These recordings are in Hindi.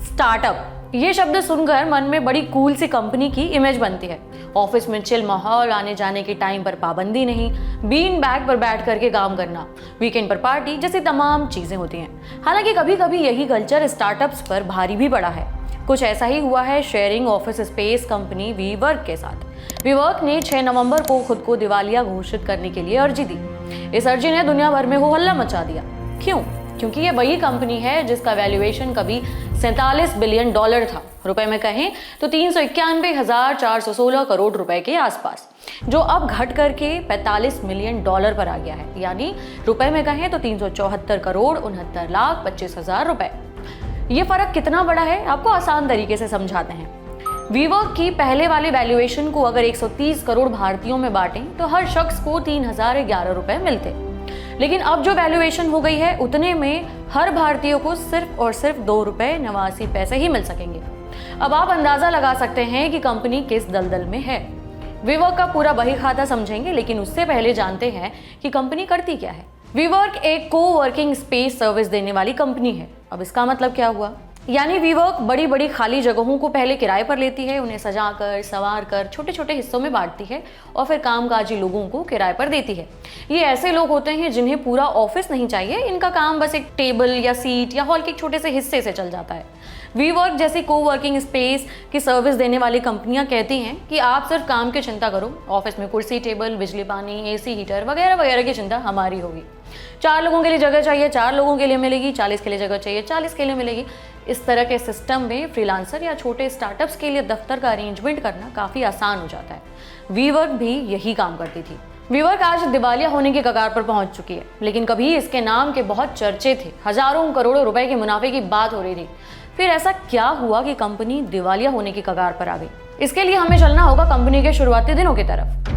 स्टार्टअप, ये शब्द सुनकर मन में बड़ी कूल सी कंपनी की इमेज बनती है। ऑफिस में चिल माहौल, आने जाने के टाइम पर पाबंदी नहीं, बीन बैग पर बैठ करके काम करना, वीकेंड पर पार्टी जैसी तमाम चीजें होती हैं। हालांकि कभी कभी यही कल्चर स्टार्टअप्स पर भारी भी पड़ा है। कुछ ऐसा ही हुआ है sharing office space company WeWork के साथ। वीवर्क ने 6 नवंबर को खुद को दिवालिया घोषित करने के लिए अर्जी दी। इस अर्जी ने दुनिया भर में हो हल्ला मचा दिया। क्यों? क्योंकि ये वही कंपनी है जिसका वैल्यूएशन कभी $47 बिलियन था, रुपए में कहें तो 391,416 करोड़ रुपए के आसपास, जो अब घट करके $45 मिलियन पर आ गया है, यानी रुपए में कहें तो 374 करोड़ 69,25,000 रुपए। ये फर्क कितना बड़ा है आपको आसान तरीके से समझाते हैं। वीवर्क की पहले वाले वैल्यूएशन को अगर 130 करोड़ भारतीयों में बांटें तो हर शख्स को 3,011 रुपए मिलते। लेकिन अब जो वैल्यूएशन हो गई है उतने में हर भारतीय को सिर्फ और सिर्फ ₹2.89 ही मिल सकेंगे। अब आप अंदाजा लगा सकते हैं कि कंपनी किस दलदल में है। वीवर्क का पूरा बही खाता समझेंगे, लेकिन उससे पहले जानते हैं कि कंपनी करती क्या है। वीवर्क एक को-वर्किंग स्पेस सर्विस देने वाली कंपनी है। अब इसका मतलब क्या हुआ? यानी वीवर्क बड़ी बड़ी खाली जगहों को पहले किराए पर लेती है, उन्हें सजाकर संवार कर छोटे छोटे हिस्सों में बांटती है और फिर कामकाजी लोगों को किराए पर देती है। ये ऐसे लोग होते हैं जिन्हें पूरा ऑफिस नहीं चाहिए, इनका काम बस एक टेबल या सीट या हॉल के एक छोटे से हिस्से से चल जाता है। वीवर्क जैसी को-वर्किंग स्पेस की सर्विस देने वाली कंपनियां कहती हैं कि आप सिर्फ काम की चिंता करो, ऑफिस में कुर्सी, टेबल, बिजली, पानी, एसी, हीटर वगैरह वगैरह की चिंता हमारी होगी। 4 लोगों के लिए जगह चाहिए, 4 लोगों के लिए मिलेगी, 40 के लिए जगह चाहिए, 40 के लिए मिलेगी। इस तरह के सिस्टम में फ्रीलांसर या छोटे स्टार्टअप्स के लिए दफ्तर का अरेंजमेंट करना काफी आसान हो जाता है। वीवर्क भी यही काम करती थी। वीवर्क आज दिवालिया होने की कगार पर पहुंच चुकी है, लेकिन कभी इसके नाम के बहुत चर्चे थे, हजारों करोड़ों रुपए के मुनाफे की बात हो रही थी। फिर ऐसा क्या हुआ कि कंपनी दिवालिया होने की कगार पर आ गई? इसके लिए हमें चलना होगा कंपनी के शुरुआती दिनों की तरफ।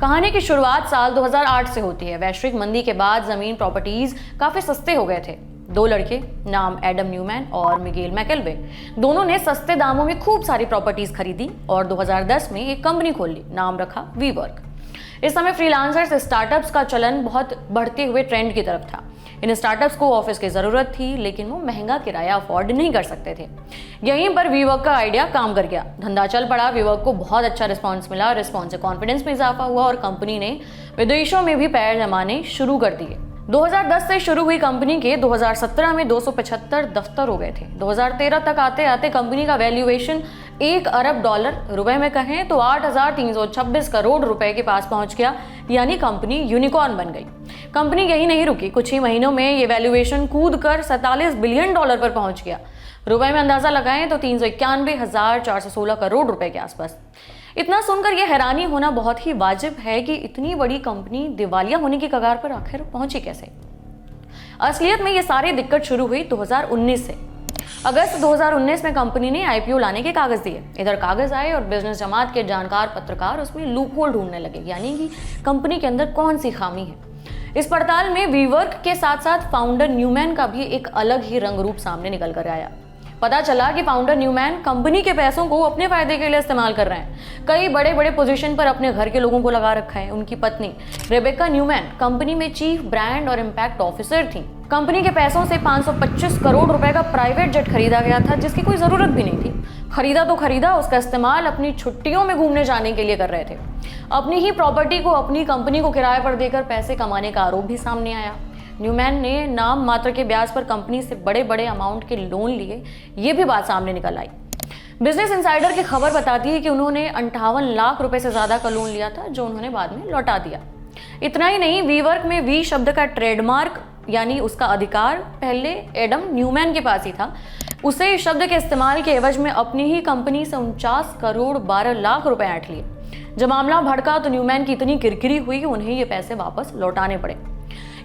कहानी की शुरुआत साल 2008 से होती है। वैश्विक मंदी के बाद जमीन प्रॉपर्टीज काफी सस्ते हो गए थे। 2 लड़के, नाम एडम न्यूमैन और मिगेल मैकेल्वे, दोनों ने सस्ते दामों में खूब सारी प्रॉपर्टीज खरीदी और 2010 में एक कंपनी खोल ली, नाम रखा वीवर्क। इस समय फ्रीलांसर्स स्टार्टअप्स का चलन बहुत बढ़ते हुए ट्रेंड की तरफ था। इन स्टार्टअप्स को ऑफिस की जरूरत थी, लेकिन वो महंगा किराया अफोर्ड नहीं कर सकते थे। यहीं पर वीवर्क का आइडिया काम कर गया। धंधा चल पड़ा, वीवर्क को बहुत अच्छा रिस्पॉन्स मिला, रिस्पॉन्स से कॉन्फिडेंस में इजाफा हुआ और कंपनी ने विदेशों में भी पैर जमाने शुरू कर दिए। 2010 से शुरू हुई कंपनी के 2017 में 275 दफ्तर हो गए थे। 2013 तक आते आते कंपनी का वैल्यूएशन $1 अरब, रुपए में कहें तो 8,326 करोड़ रुपए के पास पहुंच गया, यानी कंपनी यूनिकॉर्न बन गई। कंपनी यही नहीं रुकी, कुछ ही महीनों में ये वैल्यूएशन कूद कर $47 बिलियन पर पहुंच गया। रुपए में अंदाजा लगाएं तो 391,416 करोड़ रुपए के आसपास। इतना सुनकर यह हैरानी होना बहुत ही वाजिब है कि इतनी बड़ी कंपनी दिवालिया होने की कगार पर आखिर पहुंची कैसे। असलियत में ये सारी दिक्कत शुरू हुई 2019 से। अगस्त 2019 में कंपनी ने आईपीओ लाने के कागज दिए। इधर कागज आए और बिजनेस जमात के जानकार पत्रकार उसमें लूप होल ढूंढने लगे, यानी कि कंपनी के अंदर कौन सी खामी है। इस पड़ताल में वीवर्क के साथ साथ फाउंडर न्यूमैन का भी एक अलग ही रंग रूप सामने निकल कर आया। पता चला कि फाउंडर न्यूमैन कंपनी के पैसों को अपने फायदे के लिए इस्तेमाल कर रहे हैं। कई बड़े बड़े पोजीशन पर अपने घर के लोगों को लगा रखा है। उनकी पत्नी रेबेका न्यूमैन कंपनी में चीफ ब्रांड और इम्पैक्ट ऑफिसर थी। कंपनी के पैसों से 525 करोड़ रुपए का प्राइवेट जेट खरीदा गया था, जिसकी कोई जरूरत भी नहीं थी। खरीदा तो खरीदा, उसका इस्तेमाल अपनी छुट्टियों में घूमने जाने के लिए कर रहे थे। अपनी ही प्रॉपर्टी को अपनी कंपनी को किराए पर देकर पैसे कमाने का आरोप भी सामने आया। न्यूमैन ने नाम मात्र के ब्याज पर कंपनी से बड़े बड़े अमाउंट के लोन लिए, ये भी बात सामने निकल आई। बिजनेस इंसाइडर की खबर बताती है कि उन्होंने 58 लाख रुपए से ज्यादा का लोन लिया था, जो उन्होंने बाद में लौटा दिया। इतना ही नहीं, वीवर्क में वी शब्द का ट्रेडमार्क यानी उसका अधिकार पहले एडम न्यूमैन के पास ही था। उसे इस शब्द के इस्तेमाल के एवज में अपनी ही कंपनी से 49 करोड़ 12 लाख रुपए ऐंठ लिए। जब मामला भड़का तो न्यूमैन की इतनी किरकिरी हुई कि उन्हें ये पैसे वापस लौटाने पड़े।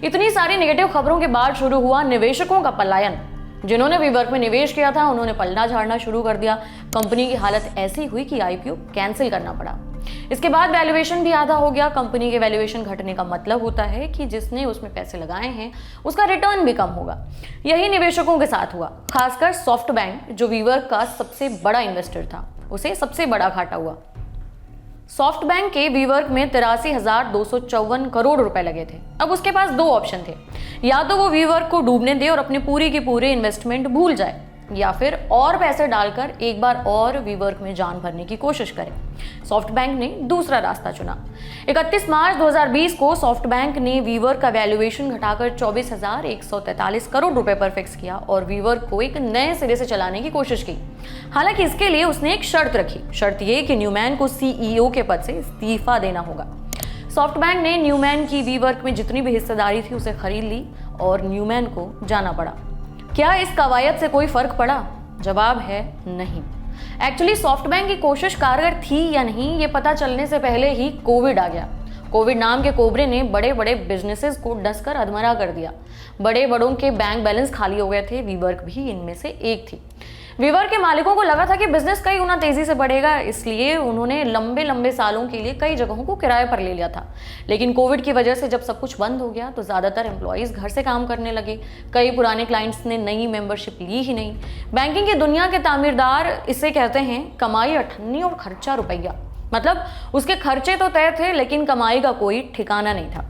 इतनी सारी नेगेटिव खबरों के बाद शुरू हुआ निवेशकों का पलायन। जिन्होंने वीवर्क में निवेश किया था उन्होंने पलड़ा झाड़ना शुरू कर दिया। कंपनी की हालत ऐसी हुई कि आईपीओ कैंसिल करना पड़ा। इसके बाद वैल्यूएशन भी आधा हो गया। कंपनी के वैल्यूएशन घटने का मतलब होता है कि जिसने उसमें पैसे लगाए हैं उसका रिटर्न भी कम होगा। यही निवेशकों के साथ हुआ, खासकर सॉफ्टबैंक जो वीवर्क का सबसे बड़ा इन्वेस्टर था, उसे सबसे बड़ा घाटा हुआ। सॉफ्टबैंक के वीवर्क में 83,254 करोड़ रुपए लगे थे। अब उसके पास 2 ऑप्शन थे, या तो वो वीवर्क को डूबने दे और अपने पूरी के पूरे इन्वेस्टमेंट भूल जाए, या फिर और पैसे डालकर एक बार और वीवर्क में जान भरने की कोशिश करें। सॉफ्टबैंक ने दूसरा रास्ता चुना। 31 मार्च 2020 को सॉफ्टबैंक ने वीवर्क का वैल्यूएशन घटाकर 24,143 करोड़ रुपए पर फिक्स किया और वीवर्क को एक नए सिरे से चलाने की कोशिश की। हालांकि इसके लिए उसने एक शर्त रखी। शर्त यह कि न्यूमैन को CEO के पद से इस्तीफा देना होगा। सॉफ्टबैंक ने न्यूमैन की वीवर्क में जितनी भी हिस्सेदारी थी उसे खरीद ली और न्यूमैन को जाना पड़ा। क्या इस कवायद से कोई फर्क पड़ा? जवाब है नहीं। एक्चुअली सॉफ्टबैंक की कोशिश कारगर थी या नहीं ये पता चलने से पहले ही कोविड आ गया। कोविड नाम के कोबरे ने बड़े बड़े बिजनेसेस को डसकर अधमरा कर दिया। बड़े बड़ों के बैंक बैलेंस खाली हो गए थे, वीवर्क भी इनमें से एक थी। वीवर्क के मालिकों को लगा था कि बिजनेस कई गुना तेजी से बढ़ेगा, इसलिए उन्होंने लंबे लंबे सालों के लिए कई जगहों को किराए पर ले लिया था। लेकिन कोविड की वजह से जब सब कुछ बंद हो गया तो ज़्यादातर एम्प्लॉयज़ घर से काम करने लगे। कई पुराने क्लाइंट्स ने नई मेंबरशिप ली ही नहीं। बैंकिंग की दुनिया के तामीरदार इसे कहते हैं कमाई अठन्नी और खर्चा रुपया। मतलब उसके खर्चे तो तय थे लेकिन कमाई का कोई ठिकाना नहीं था।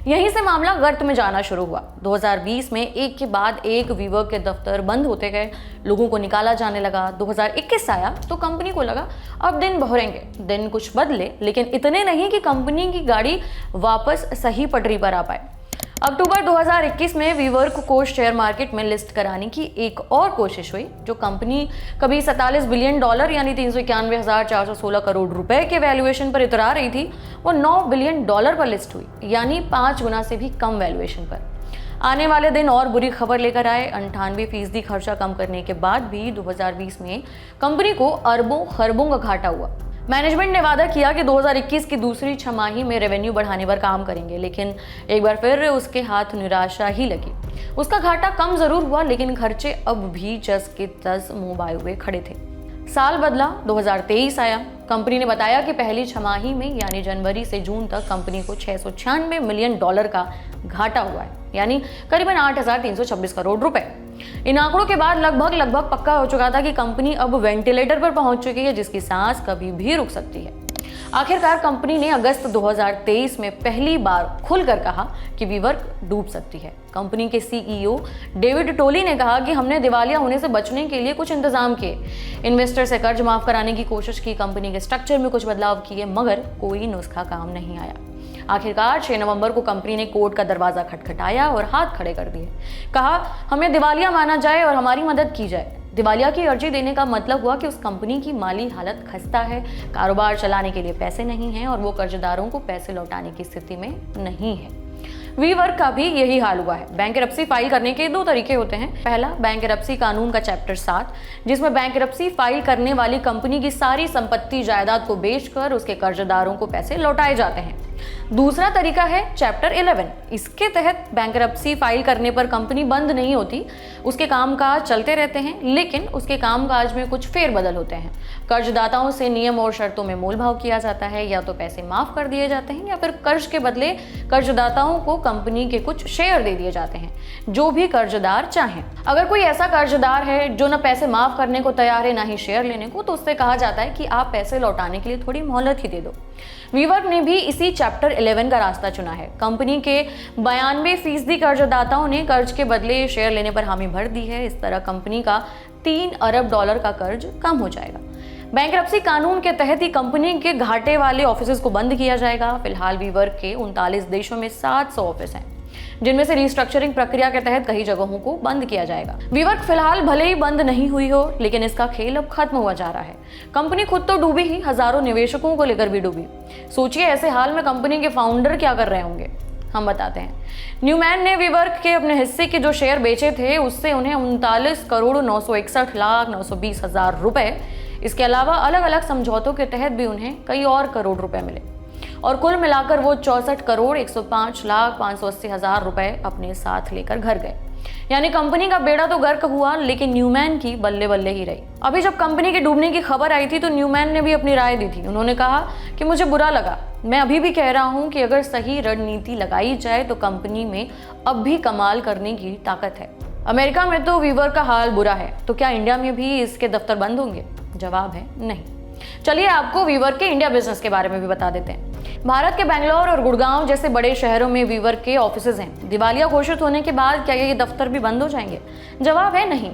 यहीं से मामला गर्त में जाना शुरू हुआ। 2020 में एक के बाद एक वीवर्क के दफ्तर बंद होते गए, लोगों को निकाला जाने लगा। 2021 आया तो कंपनी को लगा अब दिन बहुरेंगे। दिन कुछ बदले लेकिन इतने नहीं कि कंपनी की गाड़ी वापस सही पटरी पर आ पाए। अक्टूबर 2021 में वीवर्क को शेयर मार्केट में लिस्ट कराने की एक और कोशिश हुई। जो कंपनी कभी $47 बिलियन यानी 391,416 करोड़ रुपए के वैल्यूएशन पर इतरा रही थी, वो $9 बिलियन पर लिस्ट हुई, यानी 5 गुना से भी कम वैल्यूएशन पर। आने वाले दिन और बुरी खबर लेकर आए। 98% खर्चा कम करने के बाद भी 2020 में कंपनी को अरबों खरबों का घाटा हुआ। मैनेजमेंट ने वादा किया कि 2021 की दूसरी छमाही में रेवेन्यू बढ़ाने पर काम करेंगे, लेकिन एक बार फिर उसके हाथ निराशा ही लगी। उसका घाटा कम जरूर हुआ लेकिन खर्चे अब भी जस के तस मुंह बाए हुए खड़े थे। साल बदला, 2023 आया। कंपनी ने बताया कि पहली छमाही में यानी जनवरी से जून तक कंपनी को $696 मिलियन का घाटा हुआ है, यानी करीबन 8,326 करोड़ रुपए। इन आंकड़ों के बाद लगभग पक्का हो चुका था कि कंपनी अब वेंटिलेटर पर पहुंच चुकी है, जिसकी सांस कभी भी रुक सकती है। आखिरकार कंपनी ने अगस्त 2023 में पहली बार खुलकर कहा कि वीवर्क डूब सकती है। कंपनी के CEO डेविड टोली ने कहा कि हमने दिवालिया होने से बचने के लिए कुछ इंतजाम किए। इन्वेस्टर से कर्ज माफ कराने की कोशिश की, कंपनी के स्ट्रक्चर में कुछ बदलाव किए, मगर कोई नुस्खा काम नहीं आया। आखिरकार 6 नवंबर को कंपनी ने कोर्ट का दरवाजा खटखटाया और हाथ खड़े कर दिए। कहा हमें दिवालिया माना जाए और हमारी मदद की जाए। दिवालिया की अर्जी देने का मतलब हुआ कि उस कंपनी की माली हालत खस्ता है, कारोबार चलाने के लिए पैसे नहीं हैं और वो कर्जदारों को पैसे लौटाने की स्थिति में नहीं है। वीवर्क का भी यही हाल हुआ है। बैंकरप्सी फाइल करने के 2 तरीके होते हैं। पहला, बैंकरप्सी कानून का चैप्टर 7, जिसमें बैंकरप्सी फाइल करने वाली कंपनी की सारी संपत्ति जायदाद को बेचकर उसके कर्जदारों को पैसे लौटाए जाते हैं। दूसरा तरीका है चैप्टर 11। इसके तहत बैंकरप्सी फाइल करने पर कंपनी बंद नहीं होती, उसके कामकाज चलते रहते हैं, लेकिन उसके कामकाज में कुछ फेरबदल होते हैं। कर्जदाताओं से नियम और शर्तों में मोल भाव किया जाता है, या तो पैसे माफ कर दिए जाते हैं या फिर कर्ज के बदले कर्जदाताओं को कंपनी के कुछ शेयर दे दिए जाते हैं, जो भी कर्जदार चाहें। अगर कोई ऐसा कर्जदार है जो न पैसे माफ करने को तैयार है ना ही शेयर लेने को, तो उससे कहा जाता है कि आप पैसे लौटाने के लिए थोड़ी मोहलत ही दे दो। वीवर्क ने भी इसी चैप्टर 11 का रास्ता चुना है। कंपनी के 92% कर्जदाताओं ने कर्ज के बदले शेयर लेने पर हामी भर दी है। इस तरह कंपनी का $3 अरब का कर्ज कम हो जाएगा। बैंकरप्सी कानून के तहत ही कंपनी के घाटे वाले ऑफिसेज को बंद किया जाएगा। फिलहाल वीवर्क के 39 देशों में 700 ऑफिस हैं, जिनमें से रिस्ट्रक्चरिंग प्रक्रिया के तहत कई जगहों को बंद किया जाएगा। वीवर्क फिलहाल भले ही बंद नहीं हुई हो, लेकिन इसका खेल अब खत्म हुआ जा रहा है। कंपनी खुद तो डूबी ही, हजारों निवेशकों को लेकर भी डूबी। सोचिए ऐसे हाल में कंपनी के फाउंडर क्या कर रहे होंगे। हम बताते हैं। न्यूमैन ने वीवर्क के अपने हिस्से के जो शेयर बेचे थे, उससे उन्हें 39,961,920,000 रुपए, इसके अलावा अलग अलग समझौतों के तहत भी उन्हें कई और करोड़ रुपए मिले और कुल मिलाकर वो 64,105,580,000 रुपए अपने साथ लेकर घर गए। यानी कंपनी का बेड़ा तो गर्क हुआ, लेकिन न्यूमैन की बल्ले बल्ले ही रही। अभी जब कंपनी के डूबने की खबर आई थी तो न्यूमैन ने भी अपनी राय दी थी। उन्होंने कहा कि मुझे बुरा लगा, मैं अभी भी कह रहा हूं कि अगर सही रणनीति लगाई जाए तो कंपनी में अब भी कमाल करने की ताकत है। अमेरिका में तो वीवर्क का हाल बुरा है, तो क्या इंडिया में भी इसके दफ्तर बंद होंगे? जवाब है नहीं। चलिए आपको वीवर्क के इंडिया बिजनेस के बारे में भी बता देते हैं। भारत के बेंगलोर और गुड़गांव जैसे बड़े शहरों में वीवर्क के ऑफिसेज हैं। दिवालिया घोषित होने के बाद क्या ये दफ्तर भी बंद हो जाएंगे? जवाब है नहीं।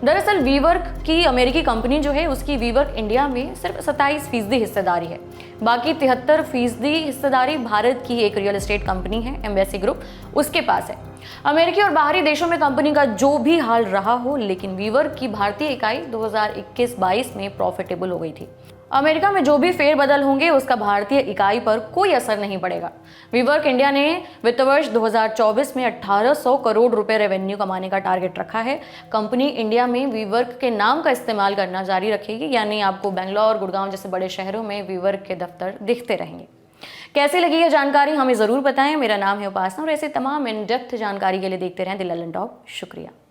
दरअसल वीवर्क की अमेरिकी कंपनी जो है उसकी वीवर्क इंडिया में सिर्फ 27% हिस्सेदारी है। बाकी 73% हिस्सेदारी भारत की एक रियल एस्टेट कंपनी है एम्बेसी ग्रुप, उसके पास है। अमेरिकी और बाहरी देशों में कंपनी का जो भी हाल रहा हो, लेकिन वीवर्क की भारतीय इकाई 2021-22 में प्रॉफिटेबल हो गई थी। अमेरिका में जो भी फेरबदल होंगे उसका भारतीय इकाई पर कोई असर नहीं पड़ेगा। वीवर्क इंडिया ने वित्त वर्ष 2024 में 1800 करोड़ रुपए रेवेन्यू कमाने का टारगेट रखा है। कंपनी इंडिया में वीवर्क के नाम का इस्तेमाल करना जारी रखेगी, यानी आपको बेंगलोर, गुड़गांव जैसे बड़े शहरों में वीवर्क के दफ्तर दिखते रहेंगे। कैसी लगी ये जानकारी हमें ज़रूर बताएं। मेरा नाम है उपासना और ऐसे तमाम इन डेप्थ जानकारी के लिए देखते रहें द लल्लन टॉप। शुक्रिया।